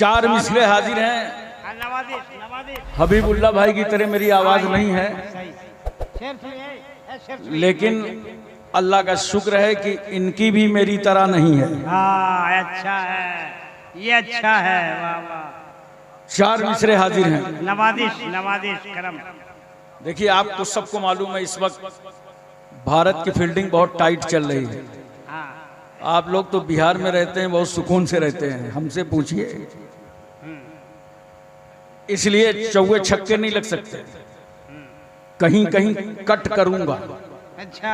चार मिसरे हाजिर हैं। हबीबुल्लाह भाई की तरह मेरी आवाज नहीं है, लेकिन अल्लाह का शुक्र है कि इनकी भी मेरी तरह नहीं है। अच्छा है, ये अच्छा है। वाह वाह। चार मिसरे हाजिर हैं। नवाजिश करम। देखिए, आपको सबको मालूम है इस वक्त भारत की फील्डिंग बहुत टाइट चल रही है। आप लोग तो बिहार में रहते हैं, बहुत सुकून से रहते हैं, हमसे पूछिए। इसलिए चौवे छक्के नहीं लग सकते, कहीं कहीं कट करूंगा। अच्छा,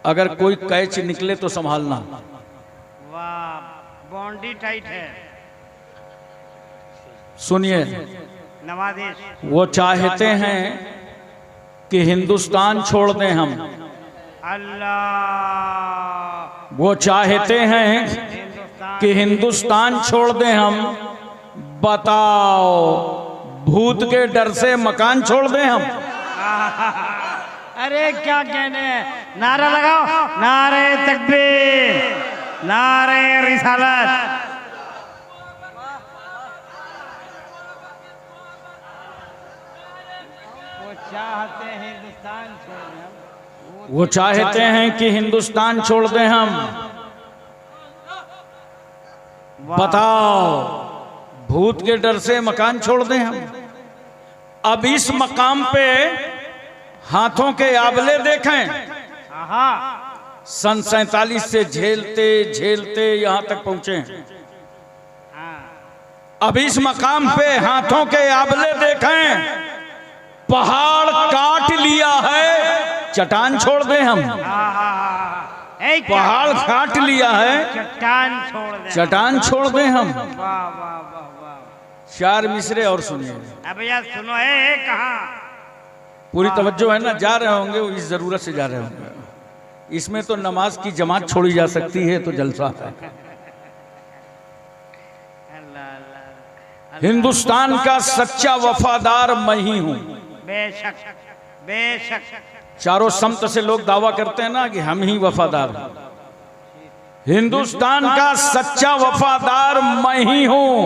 अगर कोई कैच निकले तो संभालना। वाह, बाउंड्री टाइट है। सुनिए, नवाजिश। वो चाहते हैं कि हिंदुस्तान छोड़ दें हम। अल्लाह। वो चाहते हैं कि हिंदुस्तान छोड़ दें हम। बताओ, भूत के डर से मकान छोड़ दें हम? अरे क्या कहने हैं, नारा लगाओ, नारे तकबीर, नारे रिसालत। वो चाहते हैं हिंदुस्तान छोड़ दें, वो चाहते हैं कि हिंदुस्तान छोड़ दें हम। बताओ, भूत के डर से मकान छोड़ दें हम? अब इस मकाम पे हाथों के आबले देखें। सन 47 से झेलते झेलते यहां तक पहुंचे। अब इस मकाम पे हाथों के आबले देखें। पहाड़ काट लिया है, चट्टान छोड़ दें हम? पहाड़ काट लिया है, चट्टान छोड़ दें हम? वाह वाह वाह वाह। चार मिसरे और सुनिए। अब भैया सुनो, है कहाँ? पूरी तवज्जो है ना? जा रहे होंगे, इस जरूरत से जा रहे होंगे। इसमें तो नमाज की जमात छोड़ी जा सकती है, तो जलसा है। हिंदुस्तान का सच्चा वफादार मैं ही हूं। बेशक बेशक। चारों समत से लोग दावा करते हैं ना कि हम ही वफादार हैं। हिंदुस्तान का सच्चा वफादार मैं ही हूं।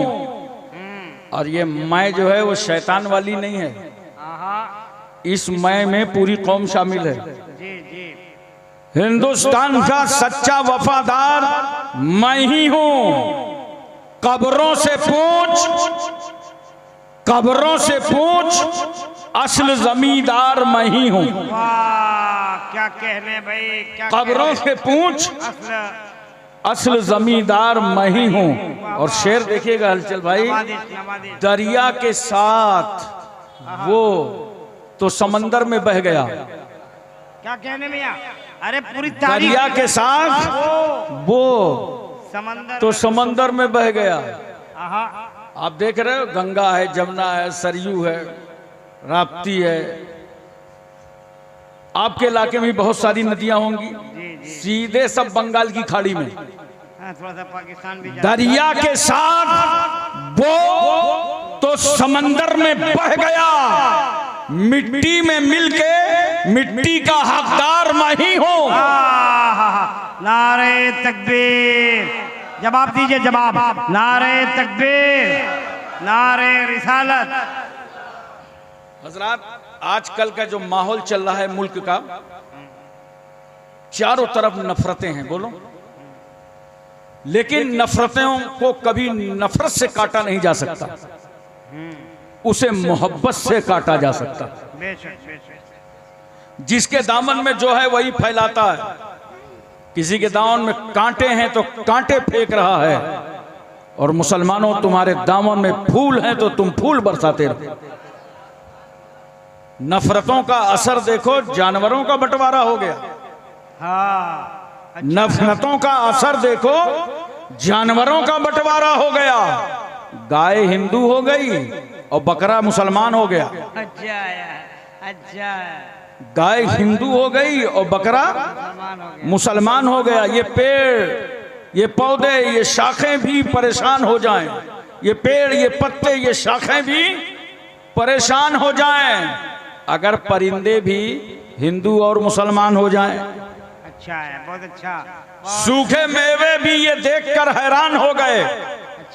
और ये मैं जो है वो शैतान वाली नहीं है। इस मैं में पूरी कौम शामिल है। जी जी। हिंदुस्तान का सच्चा वफादार मैं ही हूं। कब्रों से पूछ, कब्रों से पूछ, असल जमींदार मैं ही हूं। वाह, क्या कहने भाई, क्या कब्रों से पूछ, असल जमींदार मैं ही हूं। और शेर देखिएगा हलचल भाई, दरिया के साथ वो तो समंदर में बह गया। क्या कहने में? अरे पूरी दरिया के साथ वो समंदर तो समंदर में बह गया। आप देख रहे हो, गंगा है, जमुना है, सरयू है, राप्ती है। आपके इलाके में बहुत सारी नदियां होंगी, सीधे सब बंगाल की खाड़ी में। थोड़ा सा पाकिस्तान भी दरिया के साथ वो तो समंदर में बह गया। मिट्टी में मिलके मिट्टी का हकदार मैं ही हूं। नारे तकबीर। जवाब दीजिए, जवाब। नारे तकबीर, नारे रिसालत। हजरात, आजकल का जो माहौल चल रहा है मुल्क का, चारों तरफ नफरतें हैं, बोलो। लेकिन नफरतों को कभी नफरत से काटा नहीं जा सकता, उसे मोहब्बत से काटा जा सकता। बेशक बेशक। जिसके दामन में जो है वही फैलाता है। किसी के दामन में कांटे हैं तो कांटे फेंक रहा है। और मुसलमानों, तुम्हारे दामन में फूल हैं तो तुम फूल बरसाते रहो। नफरतों का असर देखो, जानवरों का बंटवारा हो गया। नफरतों का असर देखो, जानवरों का बंटवारा हो गया। गाय हिंदू हो गई और बकरा मुसलमान हो गया। अच्छा अच्छा। गाय हिंदू हो गई और बकरा मुसलमान हो गया। ये पेड़, ये पौधे, ये शाखें भी परेशान हो जाएं। ये पेड़, ये पत्ते, ये शाखें भी परेशान हो जाएं अगर परिंदे भी हिंदू और मुसलमान हो जाएं। अच्छा है, बहुत अच्छा। सूखे मेवे भी ये देखकर हैरान हो गए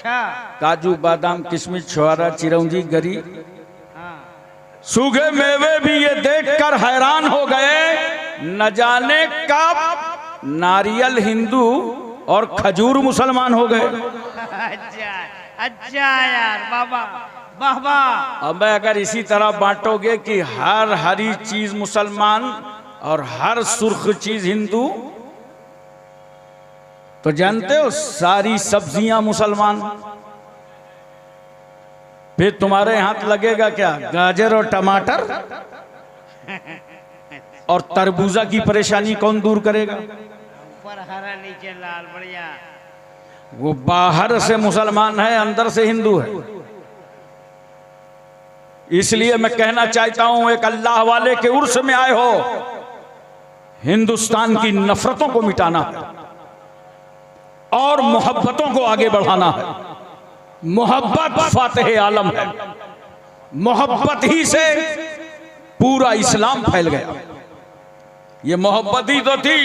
अच्छा काजू बादाम किशमिश छुआरा चिरौंजी गरी हाँ सूखे मेवे भी ये देखकर हैरान हो गए, न जाने कब नारियल हिंदू और खजूर मुसलमान हो गए। अच्छा अच्छा यार बाबा वाह वाह। अब अगर इसी तरह बांटोगे कि हर हरी चीज मुसलमान और हर सुर्ख चीज हिंदू, तो जानते हो सारी सब्जियां मुसलमान, फिर तुम्हारे हाथ लगेगा क्या गाजर और टमाटर और तरबूजा की परेशानी कौन दूर करेगा? ऊपर हरा नीचे लाल बढ़िया। वो बाहर से मुसलमान है अंदर से हिंदू है। इसलिए मैं कहना चाहता हूं एक अल्लाह वाले के उर्स में आए हो, हिंदुस्तान की नफरतों को मिटाना है और मोहब्बतों को आगे बढ़ाना है। मोहब्बत फातिह आलम है, मोहब्बत ही से पूरा इस्लाम फैल गया। ये मोहब्बत ही तो थी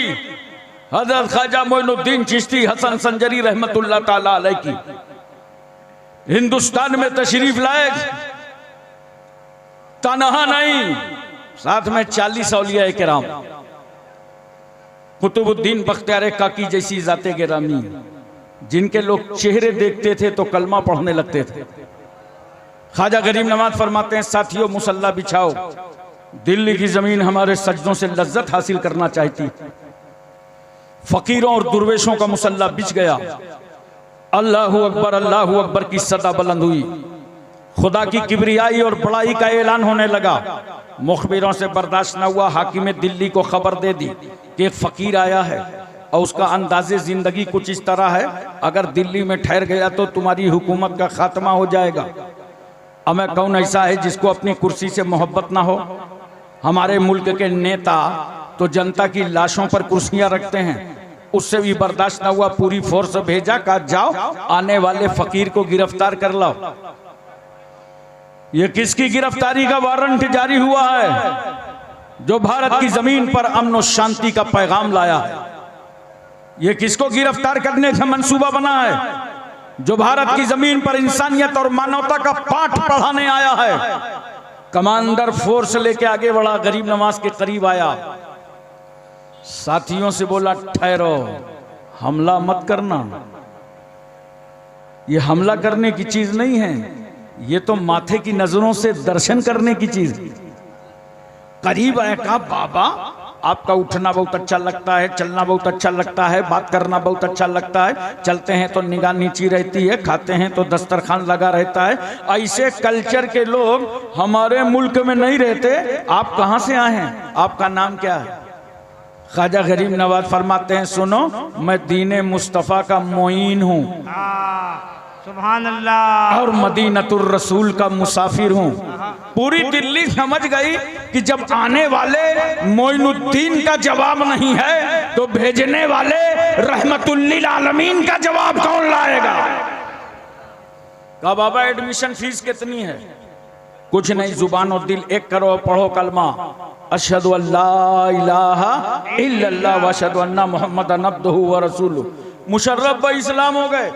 हजरत ख्वाजा मोइनुद्दीन चिश्ती हसन संजरी रहमतुल्लाह ताला अलैह की। हिंदुस्तान में तशरीफ लाए, तनहा नहीं, साथ में 40 औलिया किराम, कुतुबुद्दीन बख्तियार काकी जैसी जाते गिरामी, जिनके लोग चेहरे देखते थे तो कलमा पढ़ने लगते थे। ख्वाजा गरीब नवाज फरमाते हैं, साथियों मुसल्ला बिछाओ, दिल्ली की जमीन हमारे सजदों से लज्जत हासिल करना चाहती। फकीरों और दुर्वेशों का मुसल्ला बिछ गया। अल्लाहू अकबर की सदा बुलंद हुई। खुदा की किबरियाई और बड़ाई का ऐलान होने लगा। मुखबिरों से बर्दाश्त न हुआ, हाकिम दिल्ली को खबर दे दी कि एक फकीर आया है और उसका अंदाजे जिंदगी कुछ इस तरह है, अगर दिल्ली में ठहर गया तो तुम्हारी हुकूमत का खात्मा हो जाएगा। हमें कौन ऐसा है जिसको अपनी कुर्सी से मोहब्बत ना हो? हमारे मुल्क के नेता तो जनता की लाशों पर कुर्सियां रखते हैं, उससे भी बर्दाश्त न हुआ, पूरी फोर्स भेजा, कहा जाओ आने वाले फकीर को गिरफ्तार कर लाओ। ये किसकी गिरफ्तारी का वारंट जारी हुआ है? जो भारत की जमीन पर अमन और शांति का पैगाम लाया है। ये किसको गिरफ्तार करने का मंसूबा बना है? जो भारत की जमीन पर इंसानियत और मानवता का पाठ पढ़ाने आया है। कमांडर फोर्स लेके आगे बढ़ा, गरीब नवाज के करीब आया, साथियों से बोला ठहरो, हमला मत करना, ये हमला करने की चीज नहीं है, ये तो माथे की नजरों से दर्शन करने की चीज। करीब आया, कहा बाबा आपका उठना बहुत अच्छा लगता है, चलना बहुत अच्छा लगता है, बात करना बहुत अच्छा लगता है, चलते हैं तो निगाह नीची रहती है, खाते हैं तो दस्तरखान लगा रहता है। ऐसे कल्चर के लोग हमारे मुल्क में नहीं रहते। आप कहां से आए हैं? आपका नाम क्या है? ख्वाजा गरीब नवाज फरमाते हैं, सुनो, मैं दीने मुस्तफ़ा का मोइन हूँ सुभान अल्लाह और मदीनतुर रसूल का मुसाफिर हूँ। पूरी दिल्ली समझ गई कि जब आने वाले मोइनुद्दीन का जवाब नहीं है तो भेजने वाले रहमतुल्लिल आलमीन का जवाब कौन लाएगा? कहा बाबा एडमिशन फीस कितनी है? कुछ नहीं, जुबान और दिल एक करो, पढ़ो कलमा अशहदु अल्ला इलाहा इल्लल्लाह व अशहदु अन्ना मुहम्मदन अब्दुहु व रसूलुहु। मुशर्रफ भाई इस्लाम हो गए।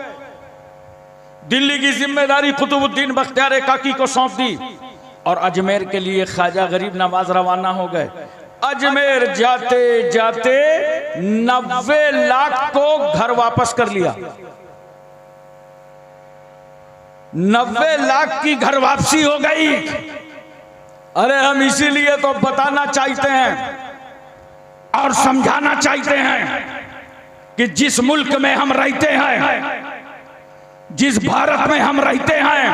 दिल्ली की जिम्मेदारी कुतुबुद्दीन बख्तियार काकी को सौंप दी और अजमेर के लिए ख्वाजा गरीब नवाज रवाना हो गए। अजमेर जाते जाते 90 लाख को घर वापस कर लिया। 90 लाख की घर वापसी हो गई। अरे हम इसीलिए तो बताना चाहते हैं और समझाना चाहते हैं कि जिस मुल्क में हम रहते हैं, जिस भारत में हम रहते हैं,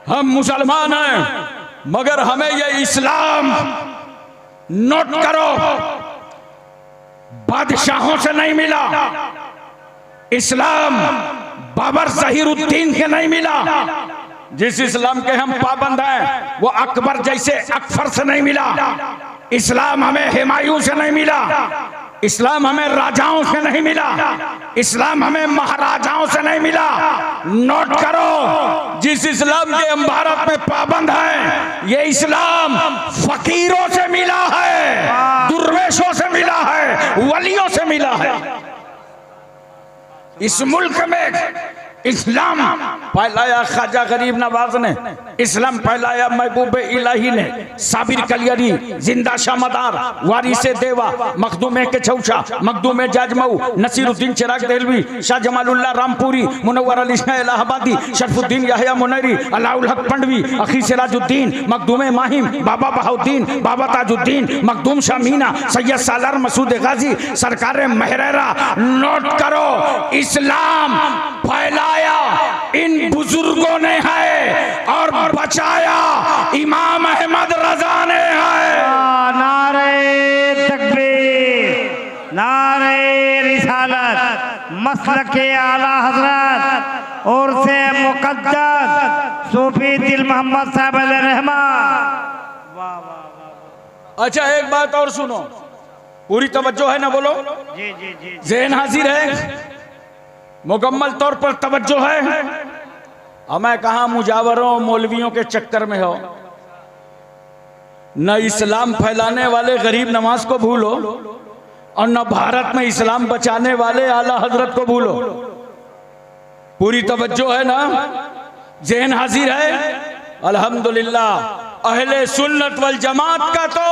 हम मुसलमान हैं, मगर हमें यह इस्लाम, नोट करो, बादशाहों से नहीं मिला। इस्लाम बाबर ज़हीरुद्दीन के नहीं मिला। जिस इस्लाम के हम पाबंद हैं वो अकबर जैसे अकबर से नहीं मिला। इस्लाम हमें हुमायूं से नहीं मिला। इस्लाम हमें राजाओं से नहीं मिला। इस्लाम हमें महाराजाओं से नहीं मिला। नोट करो, जिस इस्लाम के हम भारत में पाबंद हैं, ये इस्लाम फकीरों से मिला है, दुर्वेशों से मिला है, वलियों से मिला है। इस मुल्क में इस्लाम फैलाया ख्वाजा गरीब नवाज ने, इस्लाम फैलाया महबूब इलाही ने, साबिर कलियरी, जिंदा शामदार, वारिसे देवा, मखदूमे के छौशा, मखदूमे जाजमऊ, नसीरुद्दीन चिराग देलवी, शाह जमालुल्लाह रामपुरी, मुनव्वर अली शाह इलाहाबादी, शरफुद्दीन याहिया मुनैरी, अलाउल हक पंडवी, अखी सिराजुद्दीन, मखदूमे माहिम, बाबा बहाउद्दीन, बाबा ताजुद्दीन, मखदूम शाह मीना, सैयद सालार मसूद गाजी, सरकार महरेरा। नोट करो, इस्लाम फैलाया इन बुजुर्गों ने है और बचाया इमाम अहमद रजा ने है। नारे तकबीर, नारे रिसालत, मसलक के आला हजरत और से मुकद्दस सूफी दिल मोहम्मद साहब रहमान। अच्छा एक बात और सुनो, पूरी तवज्जो है ना, बोलो जी जी जी, ज़हन हाजिर है, मुकम्मल तौर पर तवज्जो है। और मैं कहा मुजावरों मौलवियों के चक्कर में हो, न इस्लाम फैलाने वाले गरीब नवाज को भूलो और न भारत में इस्लाम बचाने वाले आला हजरत को भूलो। पूरी तवज्जो है ना, ज़हन हाजिर है। अल्हम्दुलिल्लाह अहले सुन्नत वल जमात का तो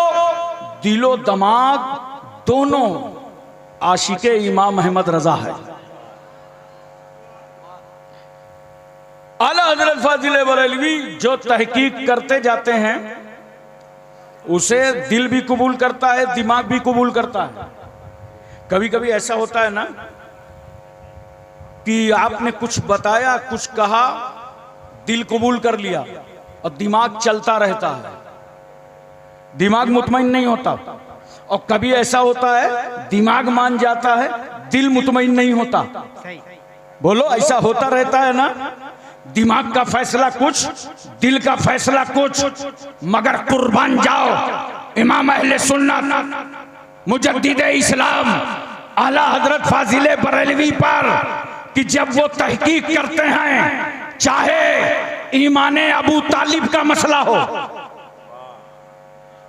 दिलो दिमाग दोनों आशिके इमाम अहमद रजा है। आला हजरत फाजिल बरेलवी जो तहकीक करते जाते हैं उसे दिल भी कबूल करता है, दिमाग भी कबूल करता है। कभी कभी ऐसा होता है ना कि आपने कुछ बताया, कुछ कहा, दिल कबूल कर लिया और दिमाग चलता रहता है, दिमाग मुतमईन नहीं होता। और कभी ऐसा होता है दिमाग मान जाता है, दिल मुतमईन नहीं होता। बोलो ऐसा होता रहता है ना, दिमाग का फैसला कुछ, दिल का फैसला कुछ। मगर कुर्बान जाओ इमाम अहले सुन्नत मुजद्दिद इस्लाम आला हजरत फाजिल बरेलवी पर कि जब वो तहकीक करते हैं, चाहे ईमाने अबू तालिब का मसला हो,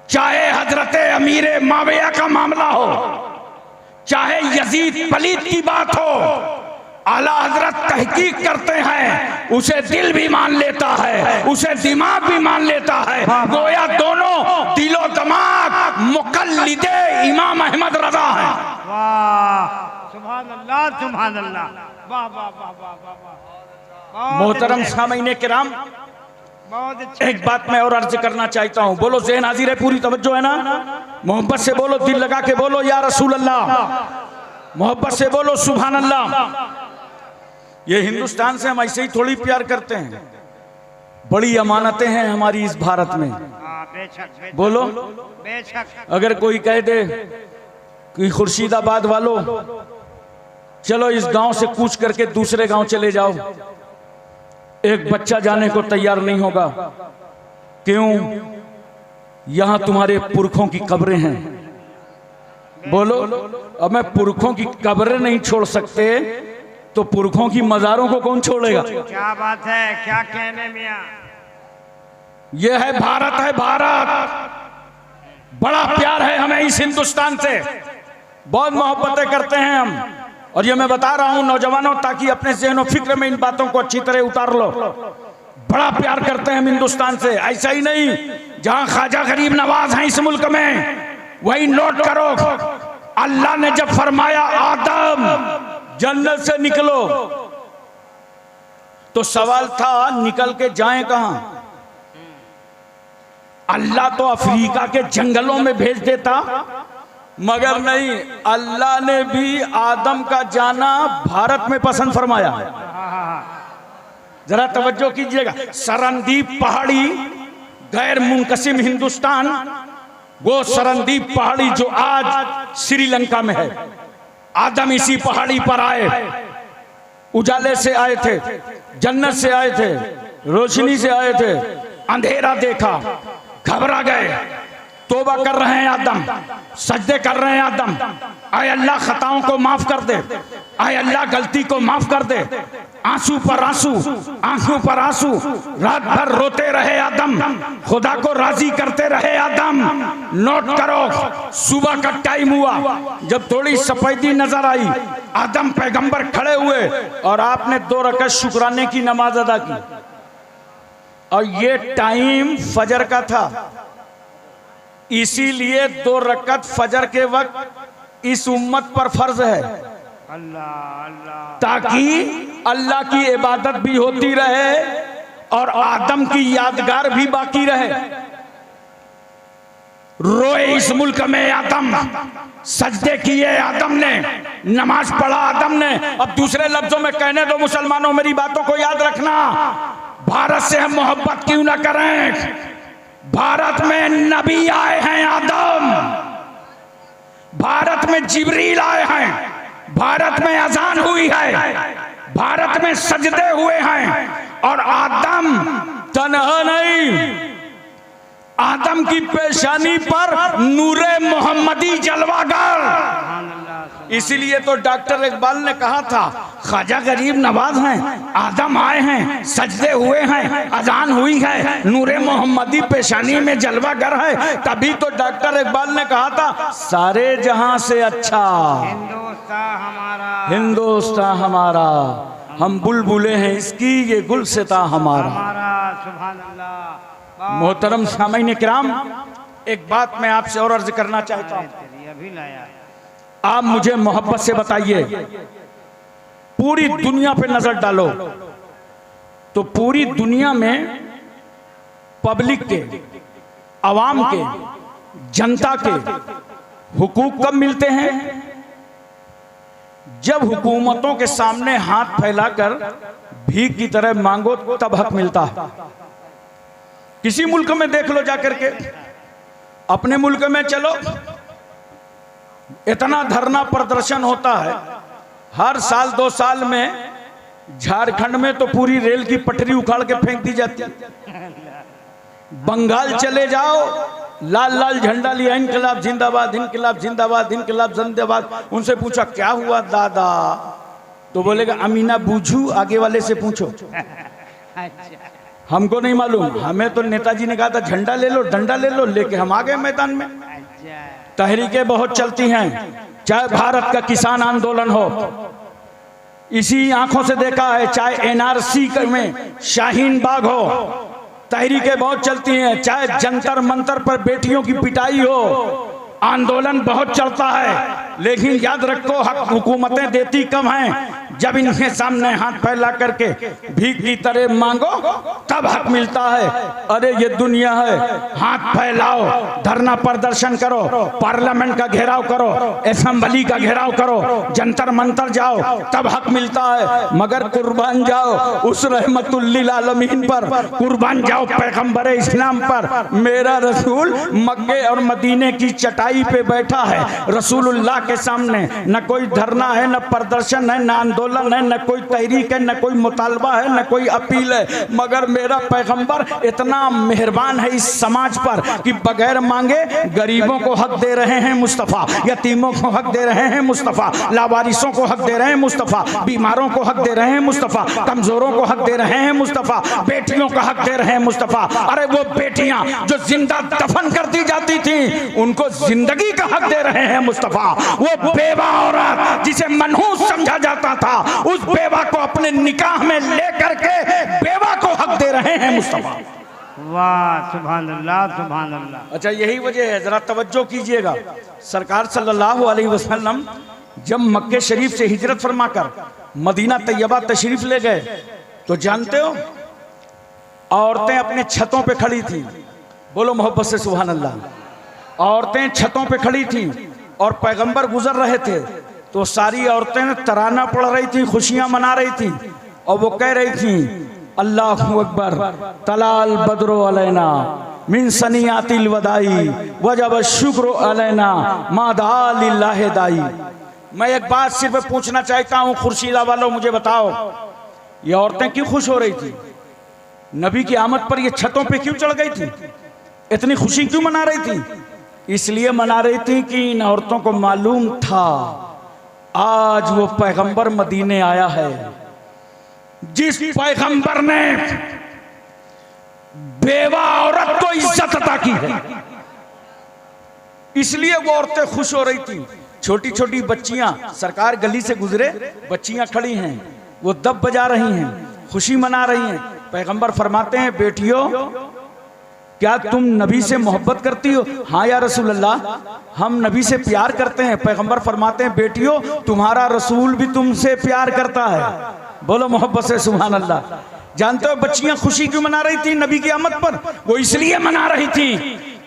चाहे हजरत अमीर माविया का मामला हो, चाहे यजीद पलीद की बात हो, आला हजरत तहकीक करते हैं, उसे दिल भी मान लेता है, उसे दिमाग भी मान लेता है। गोया दोनों दिलो दिमाग मुकल्लिदे इमाम अहमद रजा है। वाह सुभान अल्लाह, सुभान अल्लाह, वाह वाह वाह वाह वाह। मोहतरम सामीन किराम, बहुत अच्छे। एक बात मैं और अर्ज करना चाहता हूँ, बोलो ज़हन हाजिर है, पूरी तवज्जो है ना, मोहब्बत से बोलो, दिल लगा के बोलो या रसूल अल्लाह, मोहब्बत से बोलो सुभान अल्लाह। ये हिंदुस्तान से हम ऐसे ही थोड़ी प्यार करते हैं, बड़ी अमानतें हैं हमारी इस भारत में। बेशक बोलो, बेशक। अगर कोई कह दे कि खुर्शीदाबाद वालों चलो इस गांव से कूच करके दूसरे गांव चले जाओ, एक बच्चा जाने को तैयार नहीं होगा। क्यों? यहां तुम्हारे पुरखों की कब्रें हैं। बोलो, अब मैं पुरखों की कब्रें नहीं छोड़ सकते तो पुरखों की मजारों को कौन छोड़ेगा? क्या बात है, क्या कहने मियां। यह है भारत, है भारत। बड़ा प्यार है हमें इस हिंदुस्तान से, बहुत मोहब्बतें करते हैं हम। और ये मैं बता रहा हूं नौजवानों, ताकि अपने ज़हन फिक्र में इन बातों को अच्छी तरह उतार लो। बड़ा प्यार करते हैं हम हिंदुस्तान से। ऐसा ही नहीं, जहां ख्वाजा गरीब नवाज हैं इस मुल्क में, वही नोट करो, अल्लाह ने जब फरमाया आदम जन्नत से निकलो, तो सवाल था निकल के जाएं कहां? अल्लाह तो अफ्रीका के जंगलों में भेज देता, मगर नहीं, अल्लाह ने भी आदम का जाना भारत में पसंद फरमाया। जरा तवज्जो कीजिएगा, सरनदीप पहाड़ी गैर मुनकसिम हिंदुस्तान, वो सरनदीप पहाड़ी जो आज श्रीलंका में है, आदम इसी पहाड़ी पर आए, उजाले से आए थे, जन्नत से आए थे, रोशनी से आए थे, अंधेरा देखा, घबरा गए, तौबा कर रहे हैं आदम, सजदे कर रहे हैं आदम, आए अल्लाह खताओं को माफ कर दे, आए अल्लाह गलती को माफ कर दे। आंसू पर आंसू, आंखों पर आंसू, रात भर रोते रहे आदम, खुदा को राजी करते रहे आदम। नोट करो, सुबह का टाइम हुआ, जब थोड़ी सफेदी नजर आई, आदम पैगंबर खड़े हुए और आपने 2 रकात शुक्राने की नमाज अदा की। और ये टाइम फजर का था, इसीलिए 2 रकात फजर के वक्त इस उम्मत पर फर्ज है, अल्लाह अल्लाह, ताकि अल्लाह की इबादत भी होती रहे और आदम की यादगार भी बाकी रहे। रोए इस मुल्क में आदम, सजदे किए आदम ने, नमाज पढ़ा आदम ने। अब दूसरे लफ्जों में कहने दो मुसलमानों, मेरी बातों को याद रखना। भारत से हम मोहब्बत क्यों ना करें? भारत में नबी आए हैं आदम, भारत में जिब्रील आए हैं, भारत में अजान हुई है, भारत में सजदे हुए हैं। और आदम तन्हा नहीं, आदम की पेशानी पर नूरे मोहम्मदी जलवागर। इसीलिए तो डॉक्टर इकबाल ने कहा था, ख्वाजा गरीब नवाज हैं, आदम आए हैं, सजदे हुए हैं, अजान हुई है, नूरे मोहम्मदी पेशानी में जलवागर है। तभी तो डॉक्टर इकबाल ने कहा था, सारे जहां से अच्छा हिंदुस्तान हमारा, हिंदुस्तान हमारा, हम बुलबुले हैं इसकी, ये गुलसिता हमारा। सुभान अल्लाह। मोहतरम सामीन किराम, एक बात मैं आपसे और अर्ज करना चाहता हूँ। अभी लाया, आप मुझे मोहब्बत से बताइए, पूरी दुनिया पे नजर डालो तो पूरी दुनिया में पब्लिक के, आवाम के, जनता के हुकूक कब मिलते हैं? जब हुकूमतों के सामने हाथ फैलाकर भीख की तरह मांगो तब हक मिलता है। किसी मुल्क में देख लो जाकर के, अपने मुल्क में चलो, इतना धरना प्रदर्शन होता है हर साल 2 साल में। झारखंड में तो पूरी रेल की पटरी उखाड़ के फेंक दी जाती है। बंगाल चले जाओ, लाल लाल झंडा लिया, इनकलाब जिंदाबाद, इनकलाब जिंदाबाद, इनकलाब जिंदाबाद। उनसे पूछा क्या हुआ दादा, तो बोलेगा अमीना बूझू, आगे वाले से पूछो। अच्छा, हमको नहीं मालूम, हमें तो नेताजी ने कहा था झंडा ले लो, डंडा ले लो, लेके हम आ गए मैदान में। अच्छा, तहरीकें बहुत चलती हैं, चाहे भारत का किसान आंदोलन हो, इसी आंखों से देखा है, चाहे एनआरसी में शाहीन बाग हो, तहरीकें बहुत चलती हैं, चाहे जंतर मंतर पर बेटियों की पिटाई हो, आंदोलन बहुत चलता है। लेकिन याद रखो, हक हुकूमतें देती कम हैं। जब इनके सामने हाथ फैला करके भीख की तरह मांगो तब हक मिलता है। अरे ये दुनिया है, हाथ फैलाओ, धरना प्रदर्शन करो, पार्लियामेंट का घेराव करो, असेंबली का घेराव करो, जंतर मंतर जाओ, तब हक मिलता है। मगर कुर्बान जाओ उस रहमतुल्लिल आलमीन पर, कुर्बान जाओ पैगंबर इस्लाम पर। मेरा रसूल मक्के और मदीने की चटाई पे बैठा है, रसूलुल्लाह के सामने न कोई धरना है, न प्रदर्शन है, न आंदोलन है, न कोई तहरीक है, न कोई मुतालबा है, न कोई अपील है। मगर मेरा पैगंबर इतना मेहरबान है इस समाज पर कि बगैर मांगे गरीबों को हक दे रहे हैं मुस्तफ़ा, यतीमों को हक दे रहे हैं मुस्तफ़ा, लावारिसों को हक दे रहे हैं मुस्तफ़ा, बीमारों को हक दे रहे हैं मुस्तफ़ा, कमजोरों को हक दे रहे हैं मुस्तफ़ा, बेटियों का हक दे रहे हैं मुस्तफ़ा। अरे वो बेटियां जो जिंदा दफन कर दी जाती थी, उनको जिंदगी का हक दे रहे हैं मुस्तफ़ा। वो बेवा औरत जिसे मनहूस समझा जाता था, उस बेवा को अपने निकाह में लेकर के बेवा को हक दे रहे हैं मुस्तफा। वाह, सुभान अल्लाह, सुभान अल्लाह। अच्छा, यही वजह है, जरा तवज्जो कीजिएगा। सरकार सल्लल्लाहु अलैहि वसल्लम जब मक्के शरीफ से हिजरत फरमाकर मदीना तैयबा तशरीफ ले गए, तो जानते हो औरतें अपने छतों पे खड़ी थी। बोलो मोहब्बत से सुभान अल्लाह। औरतें छतों पे खड़ी थी और पैगंबर गुजर रहे थे, तो सारी औरतें तराना पढ़ रही थी, खुशियां मना रही थी, और वो कह रही थी अल्लाहु अकबर, तलाल बदरो अलैना मिन सनियातिल वदाई वजब शुक्र अलैना मादा लिल्लाह दाई। मैं एक बात सिर्फ पूछना चाहता हूँ, खुर्शीदा वालों, मुझे बताओ, ये औरतें क्यों खुश हो रही थी? नबी की आमद पर ये छतों पे क्यों चढ़ गई थी? इतनी खुशी क्यों मना रही थी? इसलिए मना रही थी कि इन औरतों को मालूम था आज वो पैगंबर मदीने आया है, जिस पैगंबर ने बेवा औरत को इज्जत अता की है। इसलिए वो औरतें खुश हो रही थी। छोटी छोटी बच्चियां, सरकार गली से गुजरे, बच्चियां खड़ी हैं, वो दब बजा रही हैं, खुशी मना रही हैं। पैगंबर फरमाते हैं, बेटियों क्या तुम नबी से मोहब्बत करती हो? हाँ या रसूल अल्लाह, हम नबी से प्यार करते हैं। पैगंबर फरमाते हैं, बेटियों तुम्हारा रसूल भी तुमसे प्यार करता है। बोलो मोहब्बत से सुभान अल्लाह। जानते हो बच्चियां खुशी क्यों मना रही थी नबी की आमद पर? वो इसलिए मना रही थी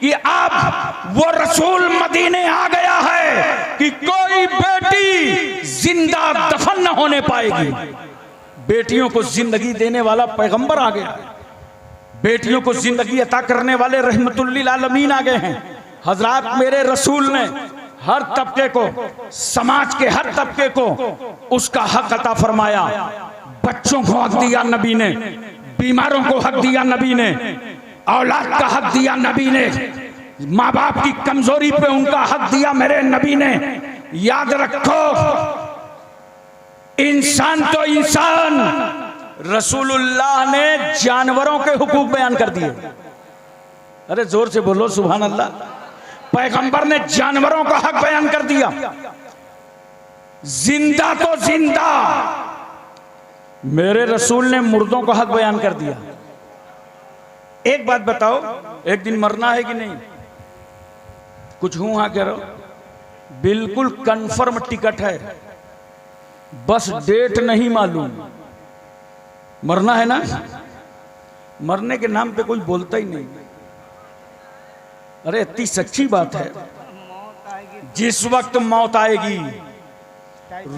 कि अब वो रसूल मदीने आ गया है कि कोई बेटी जिंदा दफन न होने पाएगी। बेटियों को जिंदगी देने वाला पैगंबर आ गया है, बेटियों को जिंदगी अता करने वाले रहमतुल्लिल आलमीन आ गए हैं। हजरात, मेरे रसूल ने हर तबके को, समाज के हर तबके को उसका हक अता फरमाया। बच्चों को हक दिया नबी ने, बीमारों को हक दिया नबी ने, औलाद का हक दिया नबी ने, माँ बाप की कमजोरी पे उनका हक दिया मेरे नबी ने। याद रखो, इंसान तो इंसान, रसूलुल्लाह ने जानवरों के हुकूक बयान कर दिए। अरे जोर से बोलो सुभान अल्लाह। पैगंबर ने जानवरों का हक बयान कर दिया, जिंदा तो जिंदा। मेरे रसूल ने मुर्दों का हक बयान कर दिया। एक बात बताओ, एक दिन मरना है कि नहीं? कुछ हूं हाँ कह रहा हूं? बिल्कुल कंफर्म टिकट है, बस डेट नहीं मालूम। मरना है ना? मरने के नाम पे कोई बोलता ही नहीं। अरे इतनी सच्ची बात है, जिस वक्त मौत आएगी,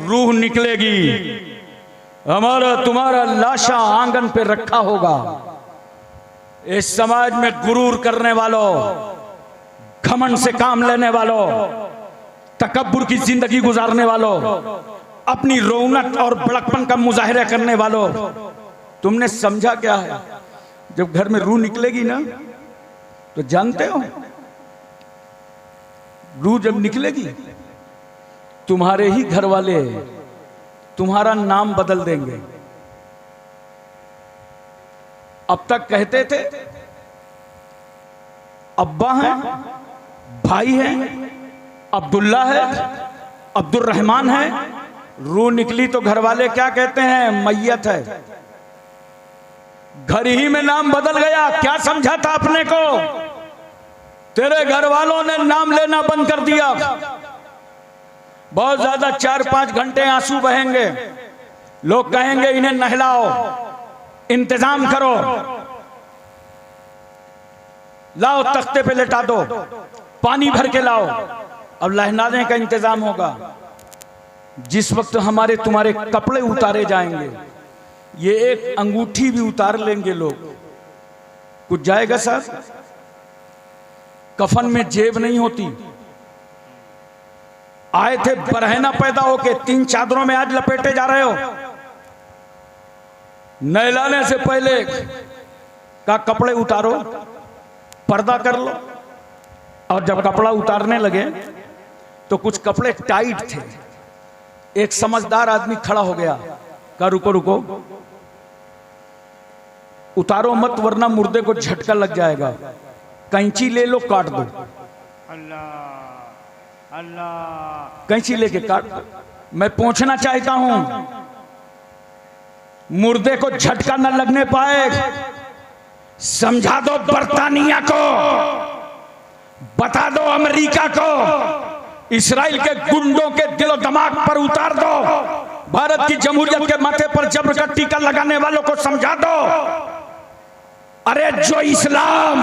रूह निकलेगी, हमारा तुम्हारा लाशा आंगन पे रखा होगा। इस समाज में गुरूर करने वालों, घमंड से काम लेने वालों, तकब्बुर की जिंदगी गुजारने वालों, अपनी रौनक और बड़कपन का मुजाहिरा करने वालों, तुमने समझा क्या है? जब घर में रूह निकलेगी ना, तो जानते हो रूह जब निकलेगी, तुम्हारे ही घर वाले तुम्हारा नाम बदल देंगे। अब तक कहते थे अब्बा हैं, भाई हैं, अब्दुल्ला है, अब्दुल रहमान है। रूह निकली तो घर वाले क्या कहते हैं? मैयत है। घर ही में नाम बदल गया। क्या समझा था अपने को? तेरे घर वालों ने नाम लेना बंद कर दिया। बहुत ज्यादा 4-5 घंटे आंसू बहेंगे, लोग कहेंगे इन्हें नहलाओ, इंतजाम करो, लाओ तख्ते पे लेटा दो, पानी भर के लाओ। अब लहनाने का इंतजाम होगा। जिस वक्त हमारे तुम्हारे कपड़े उतारे जाएंगे, ये एक अंगूठी भी उतार लेंगे लोग। कुछ जाएगा साहब? कफन में जेब नहीं होती। आए थे बरहना पैदा होके, 3 चादरों में आज लपेटे जा रहे हो। नहलाने से पहले का कपड़े उतारो, पर्दा कर लो। और जब कपड़ा उतारने लगे तो कुछ कपड़े टाइट थे। एक समझदार आदमी खड़ा हो गया, कहा रुको रुको, उतारो मत वरना मुर्दे को झटका लग जाएगा। कैंची ले लो, काट दो। अल्लाह अल्लाह। कैंची लेके काट दो। मैं पूछना चाहता हूं, मुर्दे को झटका न लगने पाए, समझा दो बर्तानिया को, बता दो अमेरिका को, इस्राइल के गुंडों के दिलो दिमाग पर उतार दो, भारत की जमहूरियत के माथे पर जबर का टीका लगाने वालों को समझा दो। अरे जो इस्लाम